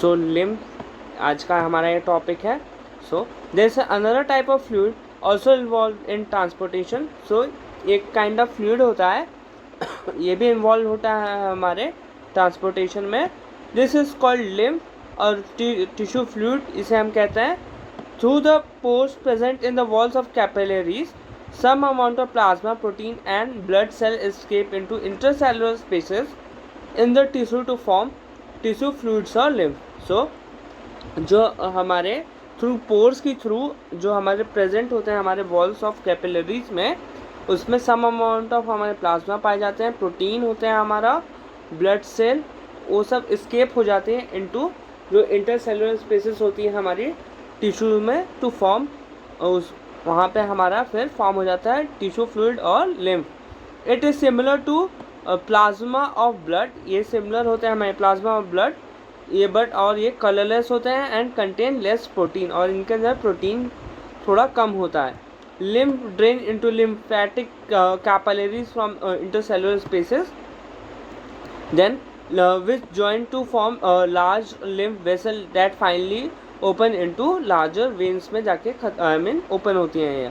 सो lymph आज का हमारा ये टॉपिक है. So there is another type of fluid also involve in transportation. So एक काइंड ऑफ फ्लूइड होता है ये भी इन्वॉल्व होता है हमारे ट्रांसपोर्टेशन में. दिस इज कॉल्ड लिम्फ और टिश्यू फ्लूइड इसे हम कहते हैं. Through the pores present in the walls of capillaries some amount of plasma, protein and blood cell escape into intercellular spaces in the tissue to form tissue fluids or lymph. So जो हमारे through pores की through जो हमारे present होते हैं हमारे walls of capillaries में, उसमें सम अमाउंट ऑफ हमारे प्लाज्मा पाए जाते हैं, प्रोटीन होते हैं, हमारा ब्लड सेल, वो सब escape हो जाते हैं इनटू जो इंटरसेलुलर स्पेसेस होती है हमारी टिश्यू में टू फॉर्म उस वहाँ पे हमारा फिर फॉर्म हो जाता है टिश्यू फ्लूइड और lymph. It is similar to plasma of blood. ये सिमिलर होते हैं हमारे प्लाज्मा ऑफ ब्लड ये बट और ये कलरलेस होते हैं एंड कंटेन लेस प्रोटीन और इनके अंदर प्रोटीन थोड़ा कम होता है. Lymph drain into lymphatic capillaries from intercellular spaces then which join to form large lymph vessel that finally open into larger veins में जाके ओपन होती हैं ये.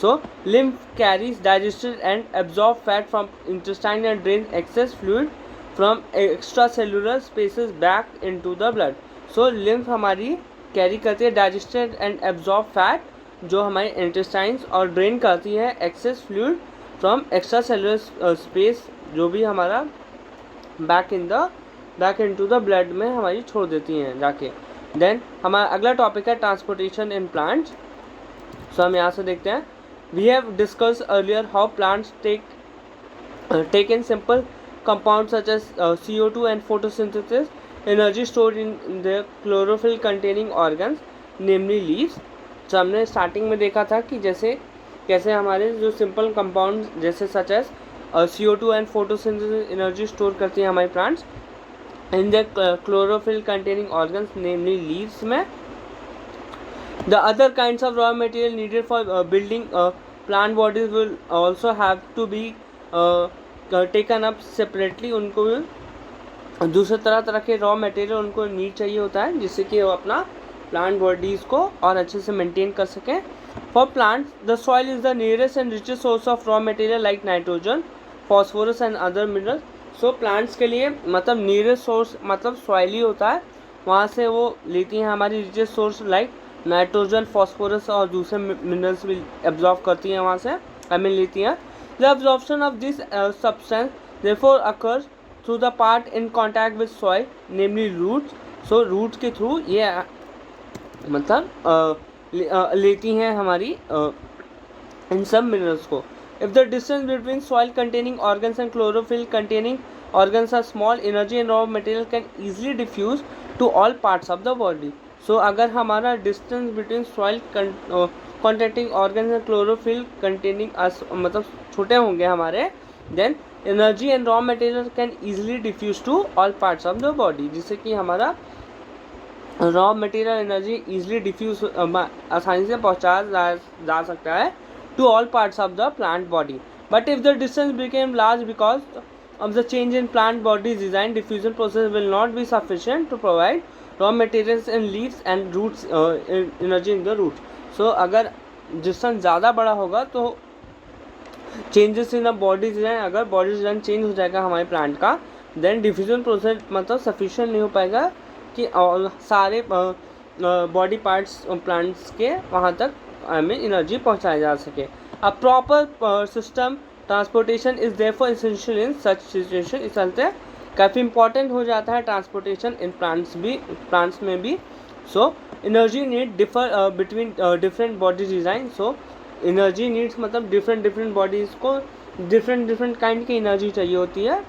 So lymph carries digested and absorb fat from intestine and drain excess fluid from extra cellular spaces back into the blood. So lymph हमारी carry करती है digested and absorb fat जो हमारे इंटेस्टाइन्स और ड्रेन करती है access fluid from extra cellular space जो भी हमारा बैक इनटू द ब्लड में हमारी छोड़ देती हैं जाके. देन हमारा अगला टॉपिक है ट्रांसपोर्टेशन इन प्लांट्स. सो हम यहाँ से देखते हैं. We have discuss earlier how plants take in simple compound such as CO2 and photosynthesis energy stored in the chlorophyll containing organs namely leaves. तो हमने स्टार्टिंग में देखा था कि जैसे कैसे हमारे जो सिंपल कंपाउंड जैसे such as CO2 and photosynthesis energy store करती हैं हमारे plants in the chlorophyll containing organs namely leaves में. The other kinds of raw material needed for building plant bodies will also have to be taken up separately. उनको दूसरे तरह के raw material उनको need चाहिए होता है जिससे कि वो अपना प्लांट बॉडीज़ को और अच्छे से मेंटेन कर सकें. For plants the soil is the nearest and richest source of raw material like nitrogen phosphorus and other minerals. So plants के लिए मतलब नियरेस्ट सोर्स मतलब सॉइल ही होता है, वहाँ से वो लेती हैं हमारी richest source like nitrogen phosphorus और दूसरे मिनरल्स भी एब्जॉर्ब करती हैं वहाँ से लेती हैं. The absorption of this substance therefore occurs through the part in contact with soil namely roots. So roots के थ्रू ये मतलब लेती हैं हमारी इन सब मिनरल्स को. If the distance between soil containing organs and chlorophyll containing organs are small, energy and raw material can easily diffuse to all parts of the body. So अगर हमारा distance between soil containing organs and chlorophyll containing मतलब छोटे होंगे हमारे, then energy and raw material can easily diffuse to all parts of the body, जिससे कि हमारा raw material energy easily diffuse आसानी से पहुँचाया जा सकता है to all parts of the plant body. But if the distance became large because of the change in plant body's design, diffusion process will not be sufficient to provide raw materials in leaves and roots energy in the roots. So अगर distance ज़्यादा बड़ा होगा तो changes in the body design, अगर body design change हो जाएगा हमारे plant का, then diffusion process मतलब sufficient नहीं हो पाएगा कि सारे body parts plants के वहाँ तक हमें एनर्जी पहुंचाया जा सके. A proper system transportation is therefore essential in such situation. इस चलते काफ़ी इंपॉर्टेंट हो जाता है ट्रांसपोर्टेशन इन प्लांट्स में भी. So energy need differ between different body design. So energy needs मतलब डिफरेंट बॉडीज़ को डिफरेंट काइंड की एनर्जी चाहिए होती है,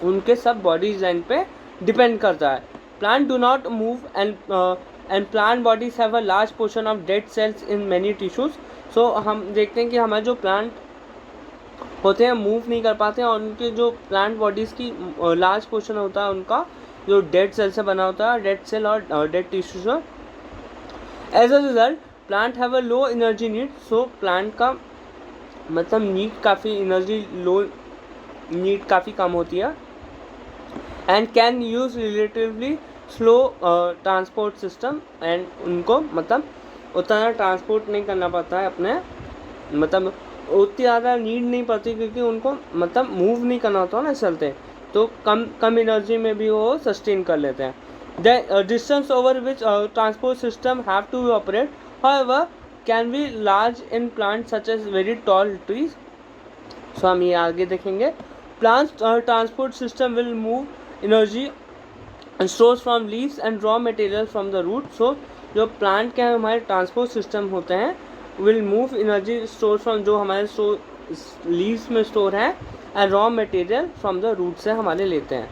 उनके सब बॉडी डिज़ाइन पे डिपेंड करता है. Plant do not move and plant bodies have a large portion of dead cells in many tissues. So हम देखते हैं कि हमारे जो प्लांट होते हैं मूव नहीं कर पाते हैं और उनके जो प्लांट बॉडीज़ की लार्ज पोर्शन होता है उनका जो डेड सेल से बना होता है, डेड सेल और डेड टिश्यू से. As a result plant have a low energy need. So plant का मतलब नीड काफ़ी एनर्जी लो नीड काफ़ी कम होती है. And can use relatively slow transport system and उनको मतलब उतना ट्रांसपोर्ट नहीं करना पड़ता है अपने मतलब उतनी ज़्यादा नीड नहीं पड़ती क्योंकि उनको मतलब मूव नहीं करना होता ना चलते, तो कम एनर्जी में भी वो सस्टेन कर लेते हैं. The distance over which transport system have to operate however can be large in plant such as very tall trees. So हम ये आगे देखेंगे. Plant transport system will move energy stores from leaves and raw material from the root. So जो plant के हमारे transport system होते हैं will move energy store from जो हमारे लीव्स में स्टोर है and raw material from the root से हमारे लेते हैं.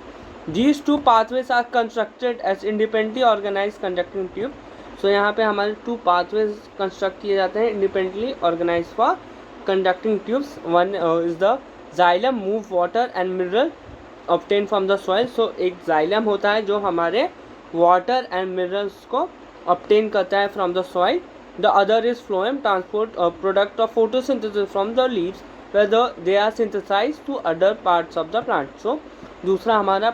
These two pathways are constructed as independently organise conducting tube. So यहाँ पे हमारे 2 पाथवेज कंस्ट्रक्ट किए जाते हैं independently organise for conducting tubes. One is the xylem move water and mineral obtain from the soil. So एक xylem होता है जो हमारे वाटर एंड मिनरल्स को ऑब्टेन करता है from the soil. The other is phloem, transport a product of photosynthesis from the leaves, whether they are synthesized to other parts of the plant. So दूसरा हमारा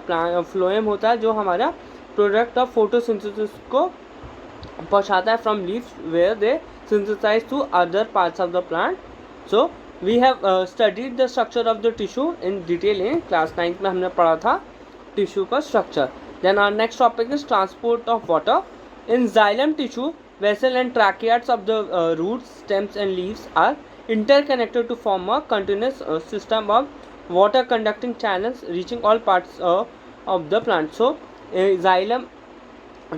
phloem होता है जो हमारा product of photosynthesis को पहुँचाता है from leaves where they synthesize to other parts of the plant. So we have studied the structure of the tissue in detail in class 9 में हमने पढ़ा था tissue का structure. Then our next topic is transport of water. In xylem tissue, vessel and tracheids of the roots, stems and leaves are interconnected to form a continuous system of water conducting channels reaching all parts of the plant. So xylem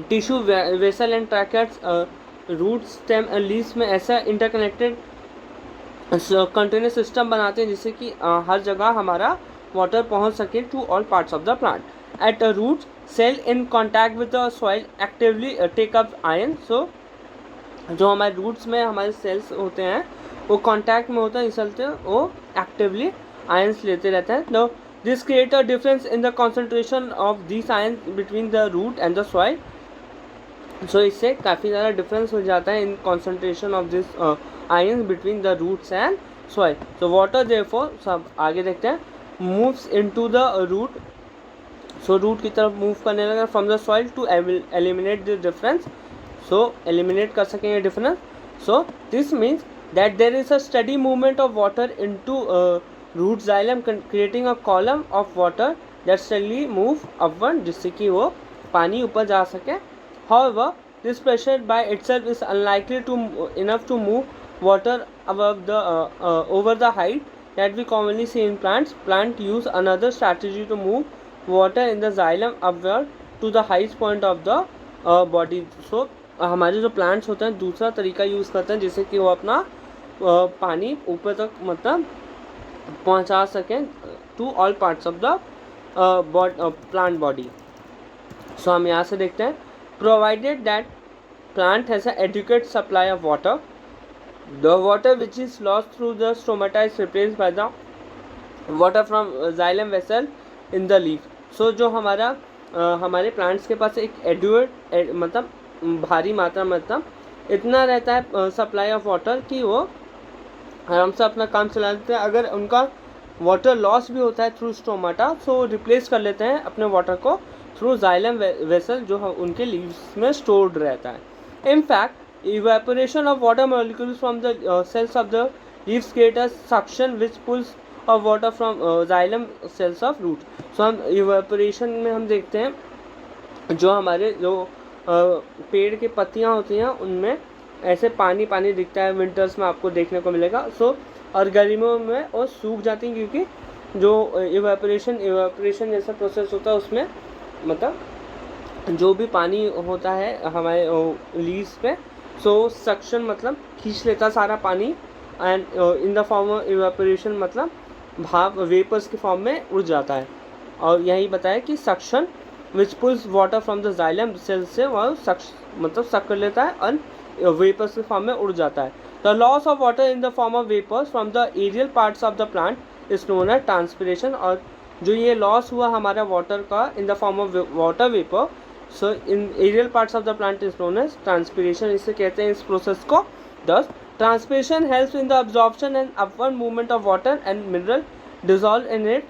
tissue, vessel and tracheids, roots, stem and leaves में ऐसा interconnected continuous system बनाते हैं जिससे कि हर जगह हमारा water पहुंच सके to all parts of the plant. At root cell in contact with the soil actively take up ion. So जो हमारे रूट्स में हमारे सेल्स होते हैं वो कांटेक्ट में होता है, इस चलते वो एक्टिवली आयंस लेते रहते हैं. Now this create a difference in the concentration of this ion between the root and the soil. So इससे काफ़ी ज़्यादा डिफरेंस हो जाता है in concentration of this ions between the roots and soil. So water therefore सब आगे देखते हैं moves into the root. So root की तरफ मूव करने लगा from the soil to eliminate the difference. So eliminate कर सकेंगे difference. So this means that there is a steady movement of water into root xylem creating a column of water that steadily move upward, जिससे कि वो पानी ऊपर जा सके. However, this pressure by itself is unlikely to enough to move water above the over the height that we commonly see in plants. Plant use another strategy to move water in the xylem upward to the highest point of the body. So हमारे जो plants होते हैं दूसरा तरीका use करते हैं जिससे कि वो अपना पानी ऊपर तक मतलब पहुंचा सकें to all parts of the plant body. So हम यहाँ से देखते हैं provided that plant has an adequate supply of water, the water which is lost through the stomata is replaced by the water from xylem vessel in the leaf. So जो हमारे plants के पास एक एडुएट मतलब भारी मात्रा मतलब इतना रहता है सप्लाई ऑफ वाटर कि वो आराम से अपना काम चला लेते हैं. अगर उनका वाटर लॉस भी होता है थ्रू स्टोमाटा सो रिप्लेस कर लेते हैं अपने वाटर को थ्रू जाइलम वेसल जो उनके लीव्स में स्टोर्ड रहता है. In fact evaporation of water molecules from the cells of the leaves create a suction which pulls of water from xylem cells of root. So हम evaporation में हम देखते हैं जो हमारे जो पेड़ की पत्तियाँ होती हैं उनमें ऐसे पानी पानी दिखता है, विंटर्स में आपको देखने को मिलेगा. सो और गर्मियों में वो सूख जाती हैं क्योंकि जो इवेपोरेशन जैसा प्रोसेस होता है उसमें मतलब जो भी पानी होता है हमारे लीव्स पे सो सक्शन मतलब खींच लेता सारा पानी and in the form of evaporation मतलब भाप वेपर्स के फॉर्म में उड़ जाता है. और यही बताया कि suction which pulls water from the xylem cell से वह मतलब सक कर लेता है और वेपर्स के फॉर्म में उड़ जाता है. The loss of water in the form of vapours from the aerial parts of the plant is known as transpiration. और जो ये लॉस हुआ हमारा वाटर का in the form of water vapour so in aerial parts of the plant is known as transpiration. इससे कहते हैं इस प्रोसेस को. This transpiration helps in the absorption and upward movement of water and mineral dissolve in it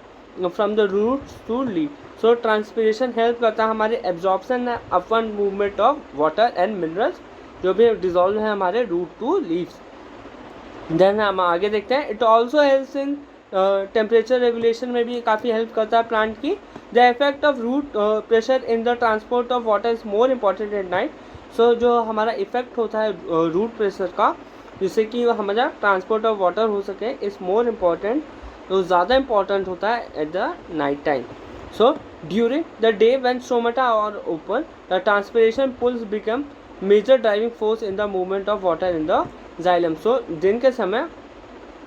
from the roots to leaf. So transpiration help करता है हमारे absorption and upward movement of water and minerals जो भी dissolve है हमारे root two leaves. Then हम आगे देखते हैं, it also helps in temperature regulation में भी काफ़ी हेल्प करता है प्लांट की। The effect of root pressure in the transport of water is more important at night. So जो हमारा इफेक्ट होता है रूट प्रेशर का जिससे कि हमारा ट्रांसपोर्ट ऑफ वाटर हो सके इज़ मोर इम्पॉर्टेंट, तो ज़्यादा इम्पॉर्टेंट होता है at the night time. So during the day when stomata are open the transpiration pulls become major driving force in the movement of water in the xylem. So दिन के समय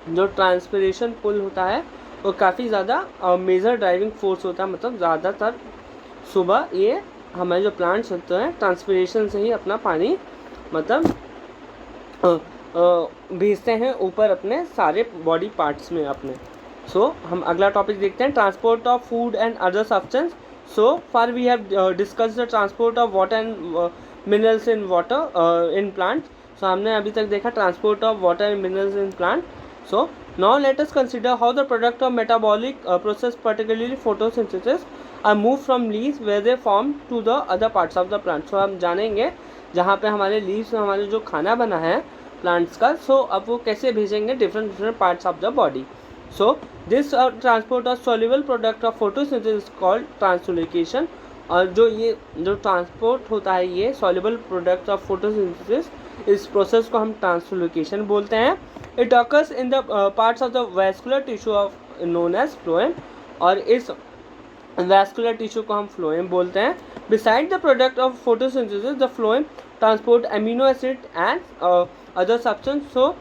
जो transpiration pull होता है वो काफ़ी ज़्यादा मेजर ड्राइविंग फोर्स होता है, मतलब ज़्यादातर सुबह ये हमारे जो प्लांट्स होते हैं ट्रांसपिरेशन से ही अपना पानी मतलब भेजते हैं ऊपर अपने सारे बॉडी पार्ट्स में अपने। सो हम अगला टॉपिक देखते हैं, transport of food and other substance. So far we have discuss the transport of water and minerals in water in plant. So हमने अभी तक देखा transport of water and minerals in plant. So now let us consider how the product of metabolic process, particularly photosynthesis, are moved from leaves where they form to the other parts of the plant. So हम जानेंगे जहाँ पे हमारे leaves में हमारे जो खाना बना है plants का, so अब वो कैसे भेजेंगे different parts of the body. So this transport of soluble product of photosynthesis is called translocation. और जो ये जो ट्रांसपोर्ट होता है ये soluble product of photosynthesis, इस प्रोसेस को हम ट्रांसलोकेशन बोलते हैं। It occurs in the parts of the vascular tissue of known as phloem, और इस vascular tissue को हम phloem बोलते हैं। Beside the product of photosynthesis, the phloem transport amino acid and other substance. So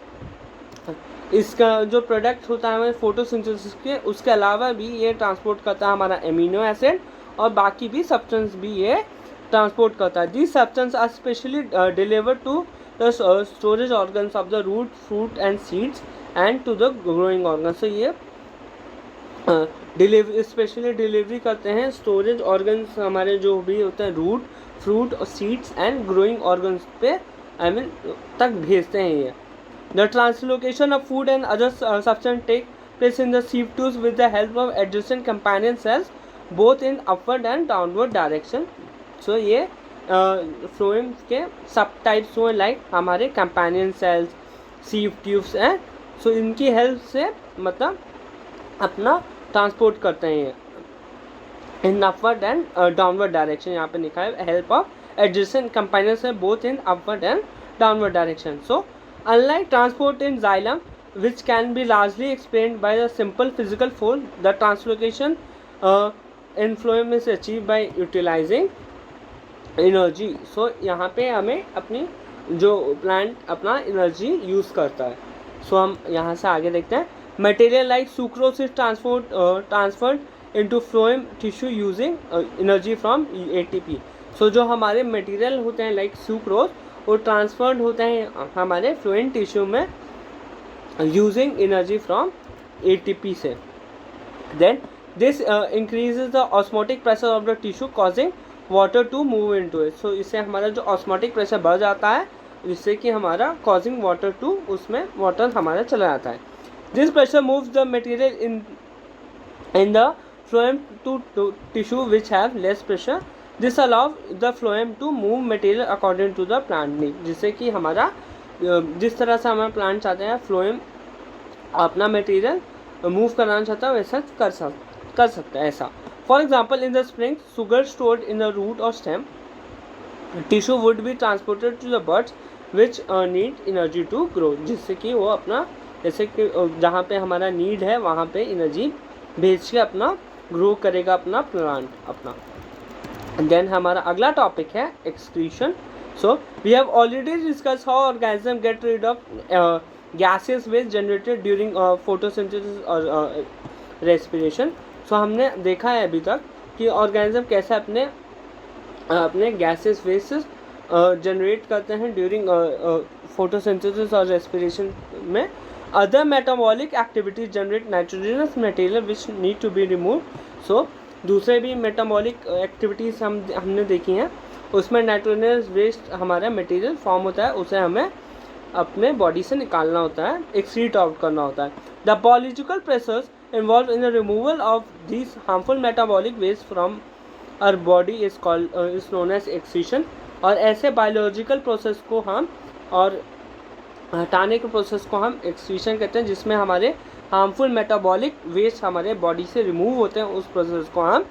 इसका जो प्रोडक्ट होता है हमारे फोटोसिंथेसिस के उसके अलावा भी ये ट्रांसपोर्ट करता है हमारा एमिनो एसिड और बाकी भी सब्सटेंस भी ये ट्रांसपोर्ट करता है। This substance are specially delivered to the storage organs of the root, fruit and seeds and to the growing organs. So ये स्पेशली डिलीवरी करते हैं स्टोरेज ऑर्गन्स हमारे जो भी होते हैं रूट, फ्रूट और सीड्स एंड ग्रोइंग ऑर्गन्स पे तक भेजते हैं ये। The translocation of food and other substance take place in the sieve tubes with the help of adjacent companion cells both in upward and downward direction. So ये phloem के सब types हुए like हमारे कंपेनियन सेल्स, सीव ट्यूब्स हैं। सो इनकी help से मतलब अपना ट्रांसपोर्ट करते हैं ये इन अपवर्ड एंड डाउनवर्ड डायरेक्शन। यहाँ पे लिखा है help of adjacent companion cells both in upward and downward direction. So unlike transport in xylem which can be largely explained by the simple physical force, the translocation in phloem is achieved by utilizing energy. So यहाँ पे हमें अपनी जो plant अपना energy use करता है। सो हम यहाँ से आगे देखते हैं, material like sucrose is transferred into phloem tissue using energy from ATP. So जो हमारे मटेरियल होते हैं लाइक सुक्रोज वो ट्रांसफर्ड होते हैं हमारे फ्लोएम टिश्यू में यूजिंग एनर्जी फ्रॉम एटीपी से। Then this increases the osmotic pressure of the tissue causing water to move into it. So इससे हमारा जो ऑस्मोटिक प्रेशर बढ़ जाता है जिससे कि हमारा कॉजिंग वाटर टू उसमें वाटर हमारा चला जाता है। This pressure moves the material in the phloem to tissue which have less pressure. This allow the phloem to move material according to the plant need. जिससे कि हमारा जिस तरह से हमारा प्लांट चाहते हैं फ्लोएम अपना मटेरियल मूव कराना चाहता है वैसा कर सकता है ऐसा। For example, in the spring, sugar stored in the root or stem tissue would be transported to the buds which need energy to grow, जिससे कि वो अपना जैसे कि जहाँ पे हमारा नीड है वहाँ पे एनर्जी भेज के अपना ग्रो करेगा अपना प्लांट अपना। देन हमारा अगला टॉपिक है excretion. So we have already discuss how organism get rid of gases waste generated during photosynthesis और रेस्पिरेशन। सो हमने देखा है अभी तक कि ऑर्गेनिज्म कैसे अपने गैसेस वेस्ट जनरेट करते हैं ड्यूरिंग फोटोसिंथेसिस और रेस्पिरेशन में। Other metabolic activities generate nitrogenous material which need to be remove. So दूसरे भी मेटाबॉलिक एक्टिविटीज़ हमने देखी हैं उसमें नाइट्रोजनस वेस्ट हमारा मटेरियल फॉर्म होता है उसे हमें अपने बॉडी से निकालना होता है, एक्सक्रीट आउट करना होता है। The biological process involved in the removal of these harmful metabolic waste from our body is known as excretion. और ऐसे बायोलॉजिकल प्रोसेस को हम और हटाने के प्रोसेस को हम एक्सक्रीशन कहते हैं, जिसमें हमारे हार्मफुल मेटाबॉलिक वेस्ट हमारे बॉडी से रिमूव होते हैं, उस प्रोसेस को हम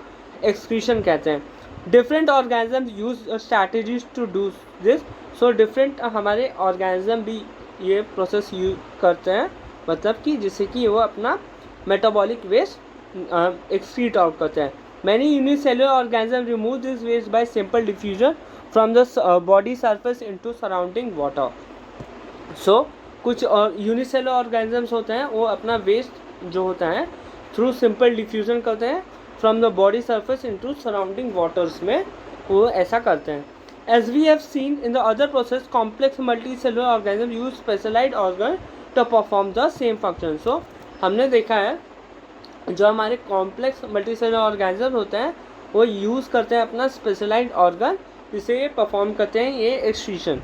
एक्सक्रीशन कहते हैं. Different organism use strategies to do this. So different हमारे ऑर्गेनिज्म भी ये प्रोसेस यूज करते हैं, मतलब कि जिससे कि वो अपना मेटाबॉलिक वेस्ट एक्सक्रीट आउट करते हैं. Many unicellular organism remove this waste by simple diffusion from the body surface into surrounding water. So कुछ और यूनिसेलुलर ऑर्गेनिजम्स होते हैं, वो अपना वेस्ट जो होता है थ्रू सिंपल डिफ्यूजन करते हैं from the body surface into surrounding waters में, वो ऐसा करते हैं. As we have seen in the other process, complex multi cellular organism use specialised organ to perform the same function. So हमने देखा है जो हमारे कॉम्प्लेक्स मल्टी सेलुलर ऑर्गेनिज्म होते हैं वो यूज़ करते हैं अपना स्पेशलाइज्ड ऑर्गन, जिसे ये परफॉर्म करते हैं ये एक्सक्रीशन.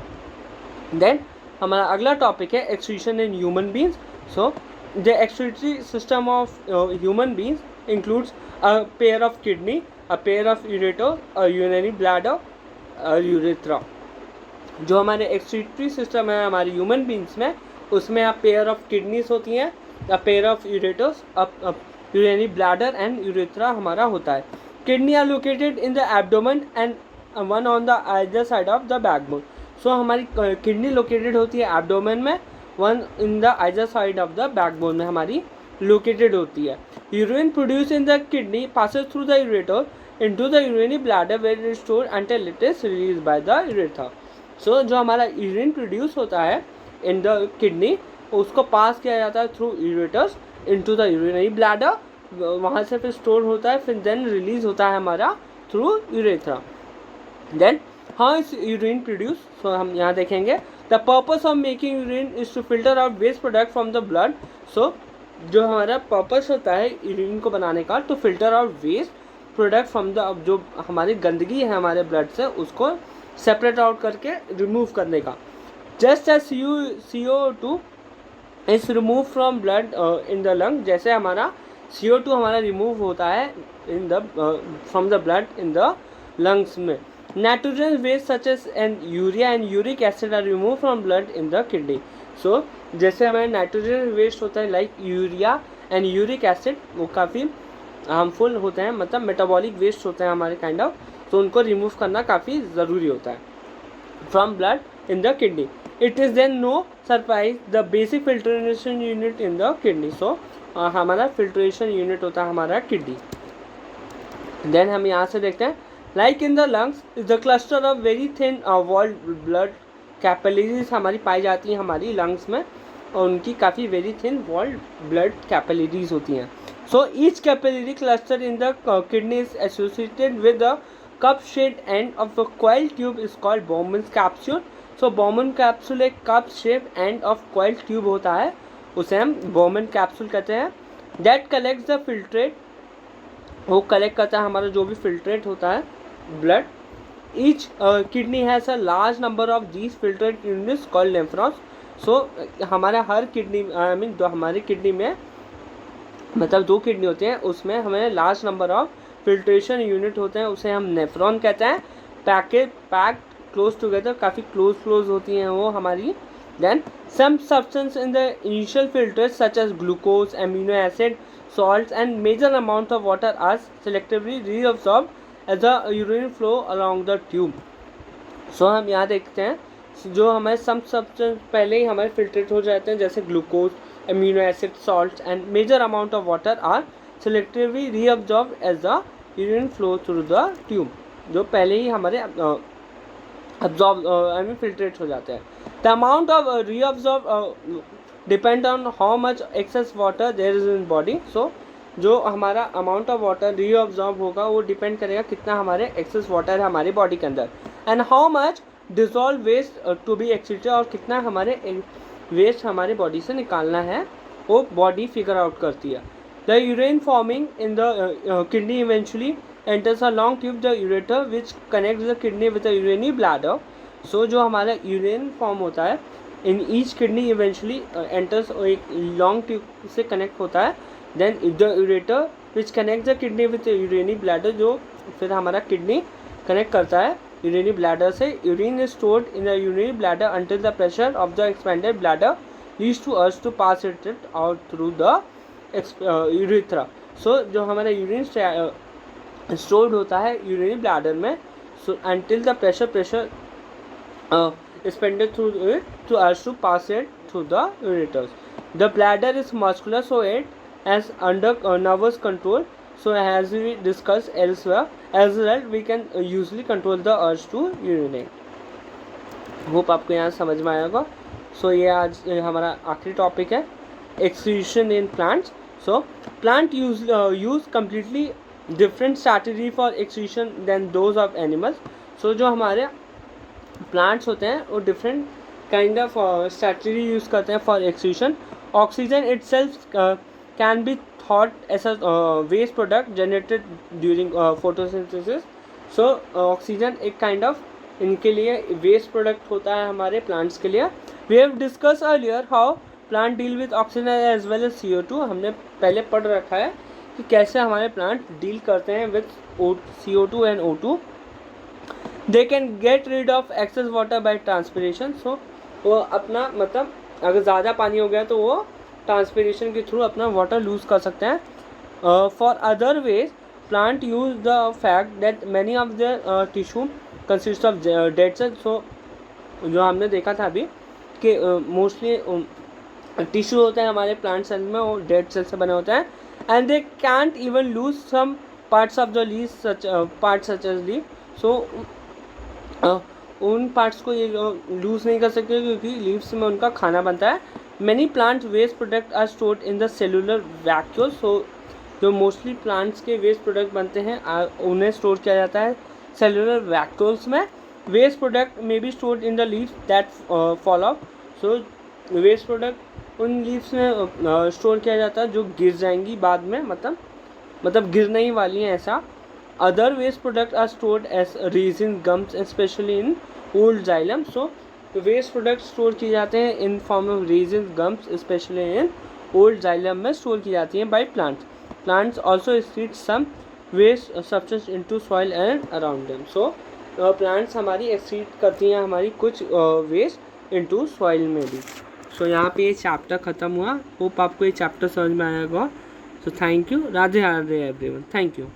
देन हमारा अगला टॉपिक है excretion in human beings. So the excretory system of human beings includes a pair of kidney, a pair of ureter, a urinary bladder, a urethra. जो हमारे एक्सक्रीटरी सिस्टम है हमारे ह्यूमन बींग्स में, उसमें अ pair of kidneys होती हैं, a pair of ureters, urinary bladder and urethra हमारा होता है. Kidney are located in the abdomen and one on the other side of the backbone. So हमारी किडनी लोकेटेड होती है एब्डोमेन में, one in the other side of the backbone में हमारी located होती है. Urine produce in the kidney passes through the ureter into the urinary bladder where it is stored until it is release by the urethra. So जो हमारा urine produce होता है in the kidney, उसको पास किया जाता है through ureters into the urinary bladder, वहाँ से फिर स्टोर होता है, फिर देन रिलीज होता है हमारा through urethra. Then how is urine produce. So हम यहाँ देखेंगे the purpose of making urine is to filter out waste product from the blood. So जो हमारा पर्पस होता है यूरिन को बनाने का, to filter out waste product from the, जो हमारी गंदगी है हमारे ब्लड से उसको सेपरेट आउट करके रिमूव करने का. Just as CO2 is remove from blood in the lung, जैसे हमारा CO2 हमारा रिमूव होता है in the from the blood in the lungs में. Nitrogen waste such as and urea and uric acid are remove from blood in the kidney. So जैसे हमारे nitrogen waste होता है like urea and uric acid, वो काफ़ी harmful होते हैं, मतलब मेटाबॉलिक वेस्ट होते हैं हमारे काइंड ऑफ, तो उनको रिमूव करना काफ़ी ज़रूरी होता है from blood in the kidney. It is then no surprise the basic filtration unit in the kidney. So हमारा फिल्ट्रेशन यूनिट होता है हमारा किडनी. देन हम यहाँ से देखते हैं like in the lungs is the cluster of very thin walled blood capillaries हमारी पाई जाती हैं हमारी लंग्स में, और उनकी काफ़ी very thin walled blood capillaries होती हैं. So each capillary cluster in the kidney is associated with the cup shaped end of a coil tube is called Bowman's capsule. So Bowman capsule एक cup shape end of coil tube होता है, उसे हम Bowman capsule कहते हैं. That collects the filtrate, वो collect करता है हमारा जो भी फिल्ट्रेट होता है blood. Each kidney has a large number of these filtrate units called nephrons. So हमारा हर किडनी आई मीन जो हमारी किडनी में मतलब 2 किडनी होते हैं, उसमें हमें large number of filtration unit होते हैं, उसे हम नेफ्रॉन कहते हैं. पैक्ड क्लोज टुगेदर, काफ़ी क्लोज होती हैं वो हमारी. Then some substance in the initial filters such as glucose, amino acid, salts and major amount of water are selectively reabsorbed as the urine flow along the tube. So हम यहाँ देखते हैं जो हमारे सम सब्सटेंस पहले ही हमारे फिल्ट्रेट हो जाते हैं, जैसे glucose, amino acid, salts and major amount of water are selectively reabsorbed as the urine flow through the tube, जो पहले ही हमारे absorb I mean filtrate हो जाते हैं. The amount of reabsorb depend on how much excess water there is in body. So जो हमारा amount of water reabsorb होगा वो डिपेंड करेगा कितना हमारे एक्सेस वाटर है हमारी बॉडी के अंदर, and how much dissolve waste to be excreted, और कितना हमारे वेस्ट हमारी बॉडी से निकालना है वो बॉडी फिगर आउट करती है. The urine forming in the kidney eventually enters a long tube the ureter which connects the kidney with the urinary bladder. So जो हमारा यूरिन फॉर्म होता है in each kidney eventually enters, एक long tube से connect होता है then the ureter which connect the kidney with urinary bladder, जो फिर हमारा किडनी कनेक्ट करता है यूरिनरी ब्लैडर से. Urine is stored in the urinary bladder until the pressure of the expanded bladder leads to urge to pass it out through the urethra. So जो हमारा urine stored होता है urinary bladder में, so until the pressure expended through it to us to pass it through the ureters. The bladder is muscular, so it has under nervous control. So as we discussed elsewhere, as a result we can usually control the urge to urinate. Hope आपको यहाँ समझ में आएगा. सो ये आज हमारा आखिरी topic है, excretion in plants. So plant use completely different strategy for excretion than those of animals. So जो हमारे प्लांट्स होते हैं वो different kind of strategy use करते हैं for excretion. Oxygen itself can be thought as a waste product generated during photosynthesis. So oxygen एक kind of इनके लिए वेस्ट प्रोडक्ट होता है हमारे प्लांट्स के लिए. We have discuss earlier how plant deal with oxygen as well as CO2. हमने पहले पढ़ रखा है कि कैसे हमारे प्लांट डील करते हैं with CO2 and O2. They can get rid of excess water by transpiration. So वो अपना मतलब अगर ज़्यादा पानी हो गया तो वो ट्रांसपिरेशन के थ्रू अपना वाटर लूज़ कर सकते हैं. For other ways plant use the fact that many of the tissue consist of dead cell. So जो हमने देखा था अभी कि मोस्टली टिश्यू होते हैं हमारे प्लांट सेल में, वो डेड सेल से बने होते हैं. And they can't even lose some parts of the leaves such as leave. So उन पार्ट्स को ये लूज़ नहीं कर सकते क्योंकि लीव्स में उनका खाना बनता है. Many plant waste product are stored in the cellular vacuole. So जो मोस्टली प्लांट्स के वेस्ट प्रोडक्ट बनते हैं उन्हें स्टोर किया जाता है सेलुलर वैक्यूल्स में. Waste product may be stored in the leaves that fall off. So waste product उन लीव्स में स्टोर किया जाता है जो गिर जाएंगी बाद में, मतलब गिरने ही वाली हैं ऐसा. Other waste products are stored as resin gums, especially in old xylem. So waste products store किए जाते हैं in form of resin gums, especially in old xylem में store की जाती हैं by plants. Plants also excrete some waste substance into soil and around them. So plants हमारी excrete करती हैं हमारी कुछ waste into soil में भी. So यहाँ पे ये चैप्टर ख़त्म हुआ. होप आपको ये चैप्टर समझ में आएगा. So thank you. Radhe Radhe everyone. Thank you.